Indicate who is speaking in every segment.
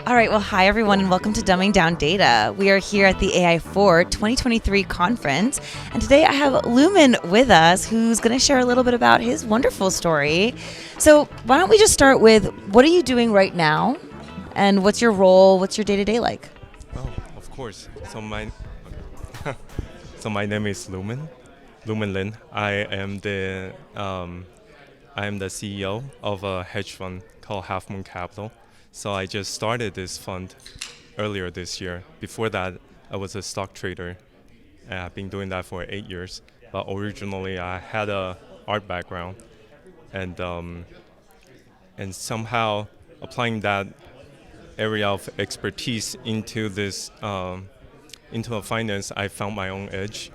Speaker 1: All right, well, hi everyone, and welcome to Dumbing Down Data. We are here at the AI4 2023 conference, and today I have Lumen with us, who's going to share a little bit about his wonderful story. So, why don't we just start with what are you doing right now, and what's your role? What's your day-to-day like?
Speaker 2: Oh, of course. So my name is Lumine Lin. I am the CEO of a hedge fund called Half Moon Capital. So I just started this fund earlier this year. Before that, I was a stock trader. And I've been doing that for 8 years. But originally, I had a art background, and somehow applying that area of expertise into a finance, I found my own edge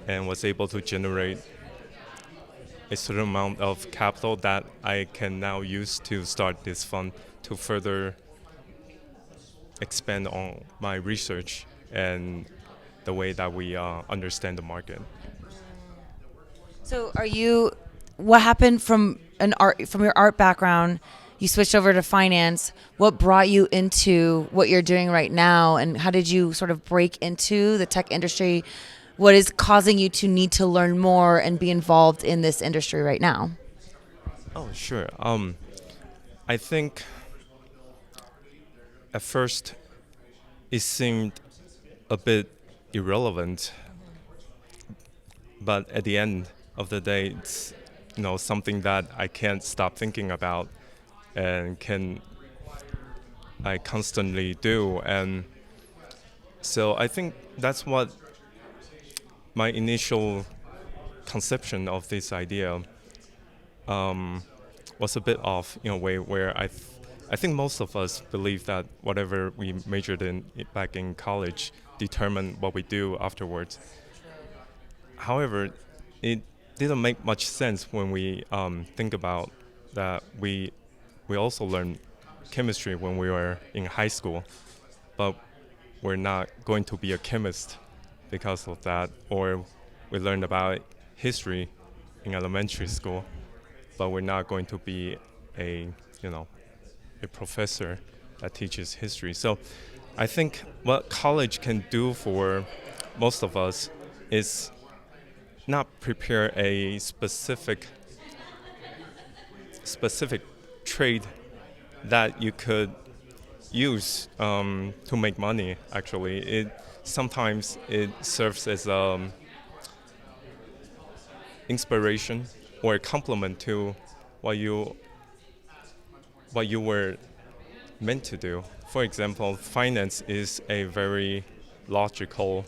Speaker 2: and was able to generate a certain amount of capital that I can now use to start this fund to further expand on my research and the way that we understand the market.
Speaker 1: So, what happened from your art background? You switched over to finance. What brought you into what you're doing right now, and how did you sort of break into the tech industry? What is causing you to need to learn more and be involved in this industry right now?
Speaker 2: Oh, sure. I think at first it seemed a bit irrelevant, but at the end of the day, it's something that I can't stop thinking about and can I constantly do. And so I think that's what my initial conception of this idea was a bit off in a way where I think most of us believe that whatever we majored in back in college determine what we do afterwards. However, it didn't make much sense when we think about that we also learned chemistry when we were in high school, but we're not going to be a chemist because of that, or we learned about history in elementary school, but we're not going to be a a professor that teaches history. So I think what college can do for most of us is not prepare a specific trade that you could use to make money. Actually, it sometimes it serves as inspiration or a complement to what you were meant to do. For example, finance is a very logical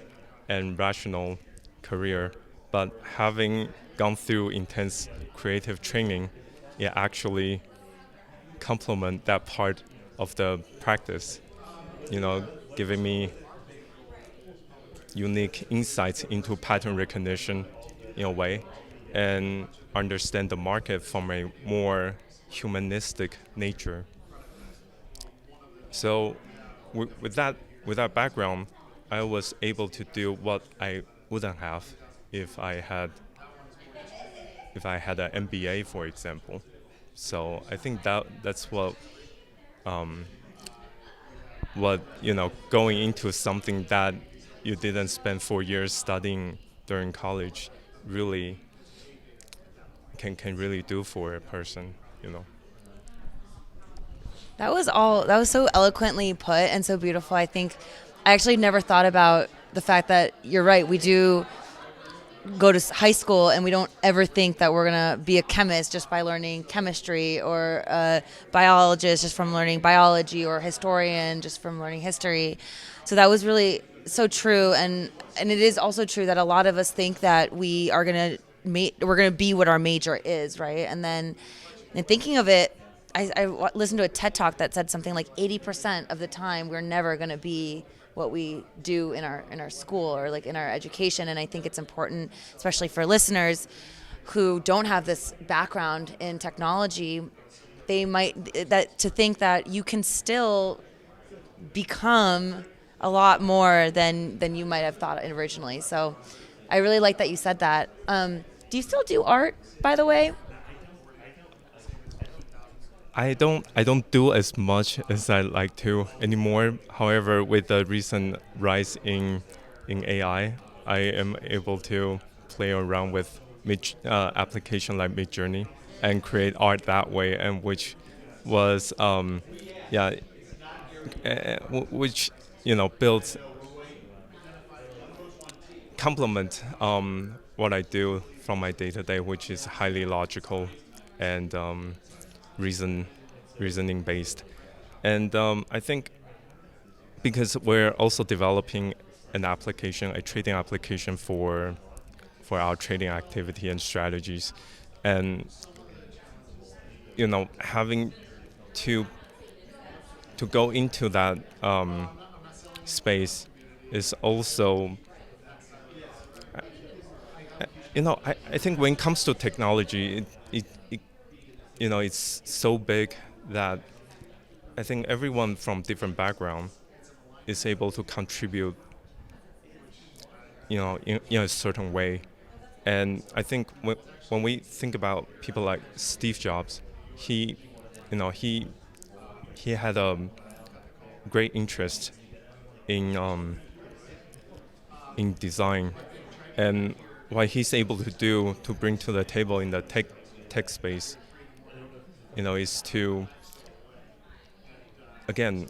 Speaker 2: and rational career, but having gone through intense creative training, it actually complement that part of the practice, giving me unique insights into pattern recognition in a way and understand the market from a more humanistic nature. So with that background, I was able to do what I wouldn't have if I had an MBA, for example. So I think that's what going into something that you didn't spend 4 years studying during college really can really do for a person.
Speaker 1: That was so eloquently put and so beautiful. I think I actually never thought about the fact that you're right. We do go to high school and we don't ever think that we're going to be a chemist just by learning chemistry, or a biologist just from learning biology, or a historian just from learning history. So that was really so true. And it is also true that a lot of us think that we're going to be what our major is, right? And then in thinking of it, I listened to a TED Talk that said something like 80% of the time we're never going to be what we do in our school, or like in our education. And I think it's important, especially for listeners who don't have this background in technology, to think that you can still become a lot more than you might have thought originally. So I really like that you said that. Do you still do art, by the way?
Speaker 2: I don't do as much as I like to anymore. However, with the recent rise in AI, I am able to play around with application like Midjourney and create art that way, and which was yeah, which builds complement what I do from my day to day, which is highly logical and reason reasoning based. And I think because we're also developing an application, a trading application for our trading activity and strategies, and having to go into that space is also I think when it comes to technology, it it's so big that I think everyone from different background is able to contribute in a certain way. And I think when we think about people like Steve Jobs, he you know he had a great interest in design, and what he's able to do to bring to the table in the tech space, is to again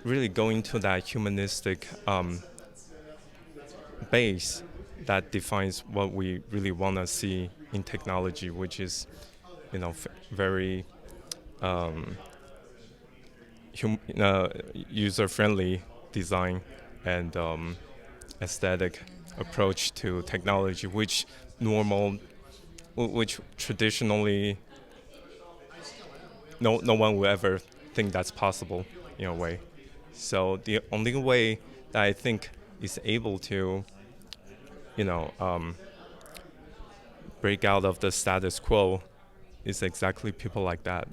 Speaker 2: really go into that humanistic base that defines what we really want to see in technology, which is very um, user-friendly design and aesthetic approach to technology, which traditionally no one will ever think that's possible in a way. So the only way that I think is able to, you know, um, break out of the status quo is exactly people like that.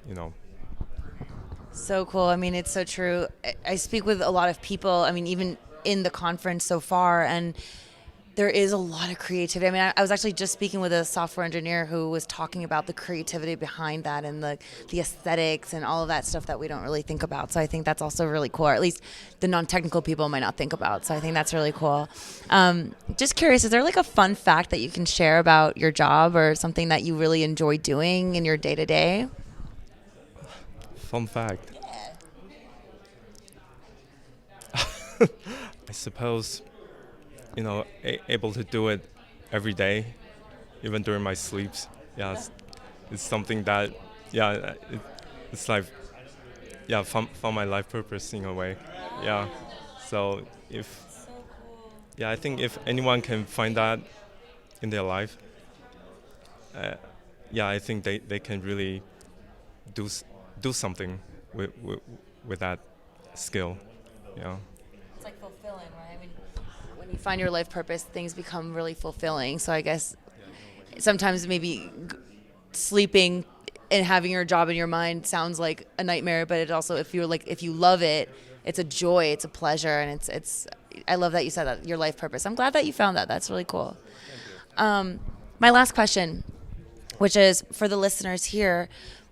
Speaker 2: You know.
Speaker 1: So cool. I mean, it's so true. I speak with a lot of people. I mean, even in the conference so far, and there is a lot of creativity. I mean, I was actually just speaking with a software engineer who was talking about the creativity behind that and the aesthetics and all of that stuff that we don't really think about. So I think that's also really cool, or at least the non-technical people might not think about. So I think that's really cool. Just curious, is there like a fun fact that you can share about your job or something that you really enjoy doing in your day-to-day?
Speaker 2: Fun fact. I suppose, able to do it every day, even during my sleeps. Yeah, it's something that, yeah, it's like, yeah, found my life purpose in a way. Yeah. So yeah, I think if anyone can find that in their life, uh, yeah, I think they can really do do something with that skill. Yeah.
Speaker 1: It's like fulfilling, right? I mean, when you find your life purpose, things become really fulfilling. So I guess sometimes maybe sleeping and having your job in your mind sounds like a nightmare, but it also, if you love it, it's a joy, it's a pleasure, and it's. I love that you said that your life purpose. I'm glad that you found that. That's really cool. My last question, which is for the listeners here,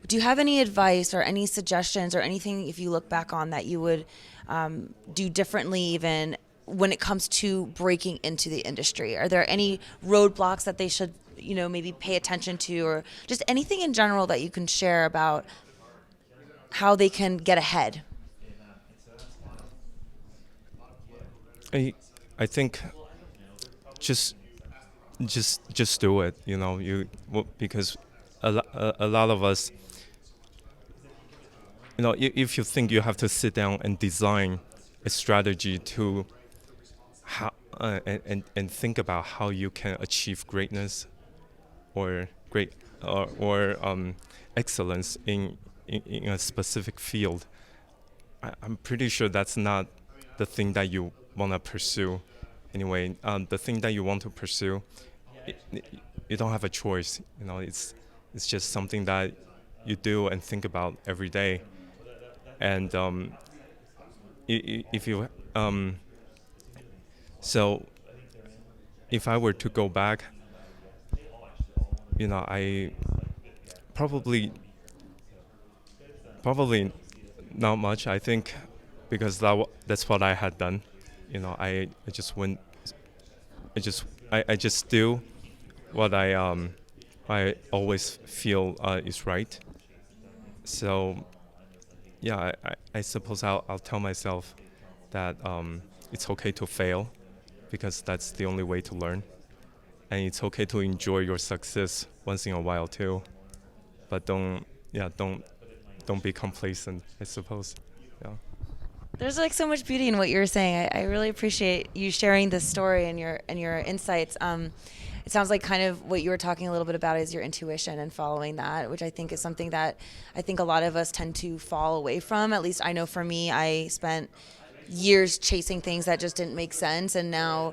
Speaker 1: do you have any advice or any suggestions or anything, if you look back on, that you would do differently even when it comes to breaking into the industry? Are there any roadblocks that they should, maybe pay attention to, or just anything in general that you can share about how they can get ahead?
Speaker 2: I think just just do it. Because a lot of us, if you think you have to sit down and design a strategy to how and think about how you can achieve greatness or great or excellence in a specific field, I'm pretty sure that's not the thing that you want to pursue. Anyway, the thing that you want to pursue, it, you don't have a choice. It's just something that you do and think about every day. And if you so if I were to go back, I probably Probably not much. I think because that's what I had done. I just went. I just do what I always feel is right. So yeah, I suppose I'll tell myself that it's okay to fail because that's the only way to learn, and it's okay to enjoy your success once in a while too. But don't be complacent, I suppose. Yeah.
Speaker 1: There's like so much beauty in what you were saying. I really appreciate you sharing this story and your insights. It sounds like kind of what you were talking a little bit about is your intuition and following that, which I think is something that I think a lot of us tend to fall away from. At least I know for me, I spent years chasing things that just didn't make sense, and now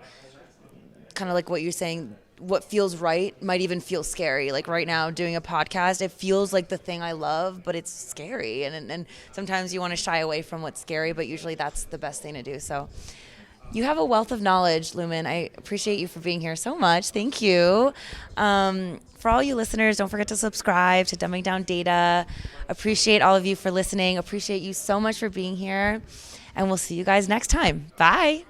Speaker 1: kind of like what you're saying, what feels right might even feel scary. Like right now doing a podcast, it feels like the thing I love, but it's scary. And sometimes you want to shy away from what's scary, but usually that's the best thing to do. So you have a wealth of knowledge, Lumen. I appreciate you for being here so much. Thank you. For all you listeners, don't forget to subscribe to Dumbing Down Data. Appreciate all of you for listening. Appreciate you so much for being here. And we'll see you guys next time. Bye.